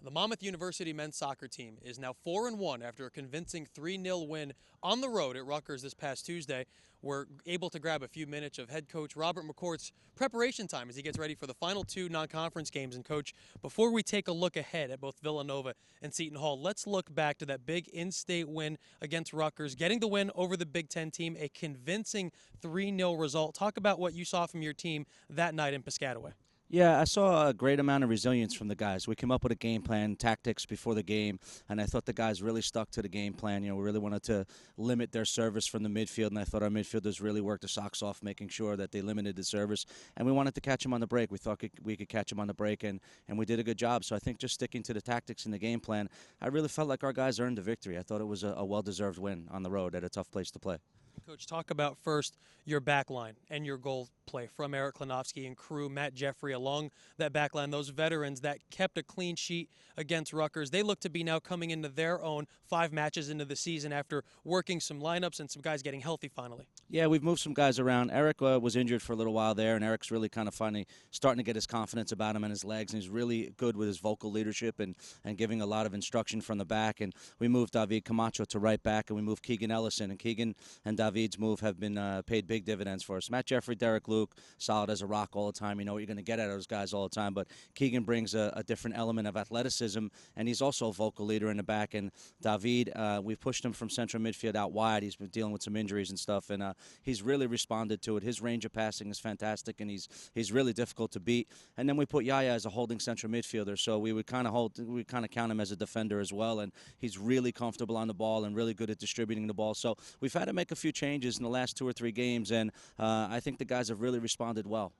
The Monmouth University men's soccer team is now 4-1 after a convincing 3-0 win on the road at Rutgers this past Tuesday. We're able to grab a few minutes of head coach Robert McCourt's preparation time as he gets ready for the final two non-conference games. And coach, before we take a look ahead at both Villanova and Seton Hall, let's look back to that big in-state win against Rutgers, getting the win over the Big Ten team, a convincing 3-0 result. Talk about what you saw from your team that night in Piscataway. Yeah, I saw a great amount of resilience from the guys. We came up with a game plan, tactics before the game, and I thought the guys really stuck to the game plan. We really wanted to limit their service from the midfield, and I thought our midfielders really worked their socks off, making sure that they limited the service. And we wanted to catch them on the break. We thought we could catch them on the break, and we did a good job. So I think just sticking to the tactics and the game plan, I really felt like our guys earned the victory. I thought it was a well-deserved win on the road at a tough place to play. Coach, talk about first your back line and your goal play from Eric Klinowski and crew, Matt Jeffrey along that back line, those veterans that kept a clean sheet against Rutgers. They look to be now coming into their own 5 matches into the season after working some lineups and some guys getting healthy finally. Yeah, we've moved some guys around. Eric was injured for a little while there, and Eric's really kind of finally starting to get his confidence about him and his legs, and he's really good with his vocal leadership and giving a lot of instruction from the back. And we moved David Camacho to right back, and we moved Keegan Ellison. And Keegan and David's move have been paid big dividends for us. Matt Jeffrey, Derek Luke, solid as a rock all the time. You know what you're going to get out of those guys all the time, but Keegan brings a different element of athleticism, and he's also a vocal leader in the back. And David, we've pushed him from central midfield out wide. He's been dealing with some injuries and stuff, and he's really responded to it. His range of passing is fantastic, and he's really difficult to beat. And then we put Yaya as a holding central midfielder, so we kind of count him as a defender as well. And he's really comfortable on the ball and really good at distributing the ball. So we've had to make a few changes in the last 2 or 3 games, and I think the guys have really responded well.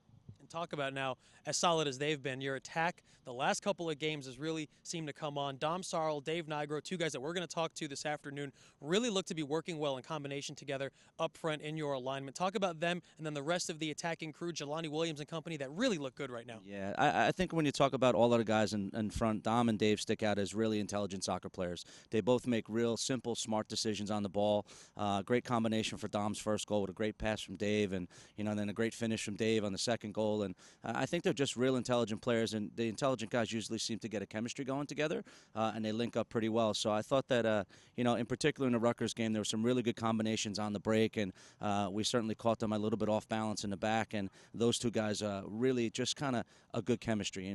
Talk about now, as solid as they've been, your attack the last couple of games has really seemed to come on. Dom Sarl, Dave Nigro, 2 guys that we're going to talk to this afternoon, really look to be working well in combination together up front in your alignment. Talk about them and then the rest of the attacking crew, Jelani Williams and company, that really look good right now. Yeah, I think when you talk about all of the guys in front, Dom and Dave stick out as really intelligent soccer players. They both make real simple, smart decisions on the ball. Great combination for Dom's first goal with a great pass from Dave, and then a great finish from Dave on the second goal. And I think they're just real intelligent players, and the intelligent guys usually seem to get a chemistry going together, and they link up pretty well. So I thought that, in particular in the Rutgers game, there were some really good combinations on the break, and we certainly caught them a little bit off balance in the back, and those 2 guys really just kind of a good chemistry.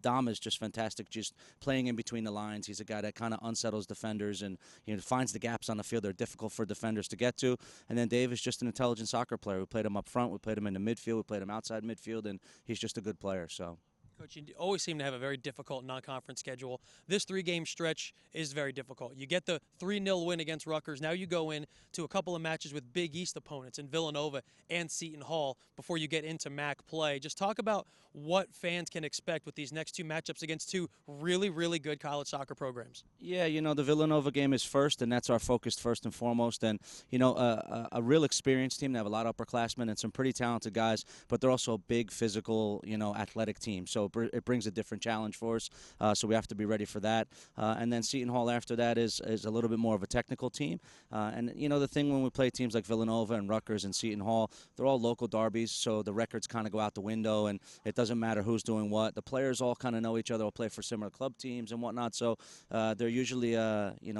Dom is just fantastic, just playing in between the lines. He's a guy that kind of unsettles defenders and finds the gaps on the field that are difficult for defenders to get to. And then Dave is just an intelligent soccer player. We played him up front, we played him in the midfield, we played him outside midfield, and he's just a good player. So. Coach, you always seem to have a very difficult non-conference schedule. This 3-game stretch is very difficult. You get the 3-0 win against Rutgers. Now you go in to a couple of matches with Big East opponents in Villanova and Seton Hall before you get into MAC play. Just talk about what fans can expect with these next 2 matchups against 2 really, really good college soccer programs. Yeah, the Villanova game is first, and that's our focus first and foremost. And, a real experienced team. They have a lot of upperclassmen and some pretty talented guys, but they're also a big physical, athletic team. So it brings a different challenge for us, so we have to be ready for that. And then Seton Hall after that is a little bit more of a technical team. And, the thing when we play teams like Villanova and Rutgers and Seton Hall, they're all local derbies, so the records kind of go out the window, and it doesn't matter who's doing what. The players all kind of know each other, will play for similar club teams and whatnot, so they're usually,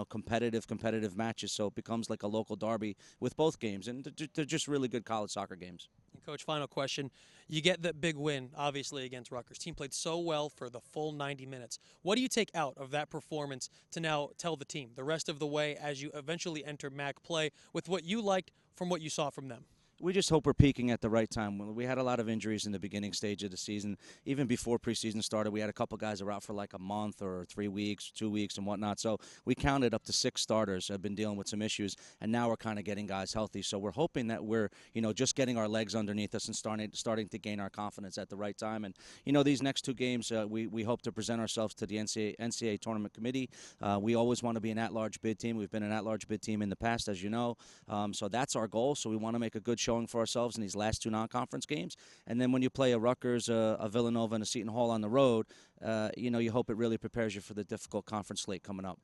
competitive matches, so it becomes like a local derby with both games, and they're just really good college soccer games. Coach, final question. You get that big win, obviously, against Rutgers. Team played so well for the full 90 minutes. What do you take out of that performance to now tell the team the rest of the way as you eventually enter MAC play with what you liked from what you saw from them? We just hope we're peaking at the right time. We had a lot of injuries in the beginning stage of the season. Even before preseason started, we had a couple guys that were out for like a month or 3 weeks, 2 weeks and whatnot. So we counted up to 6 starters have been dealing with some issues, and now we're kind of getting guys healthy. So we're hoping that we're, just getting our legs underneath us and starting to gain our confidence at the right time. And, these next 2 games, we hope to present ourselves to the NCAA Tournament Committee. We always want to be an at-large bid team. We've been an at-large bid team in the past, as you know. So that's our goal. So we want to make a good showing for ourselves in these last 2 non-conference games. And then when you play a Rutgers, a Villanova, and a Seton Hall on the road, you hope it really prepares you for the difficult conference slate coming up.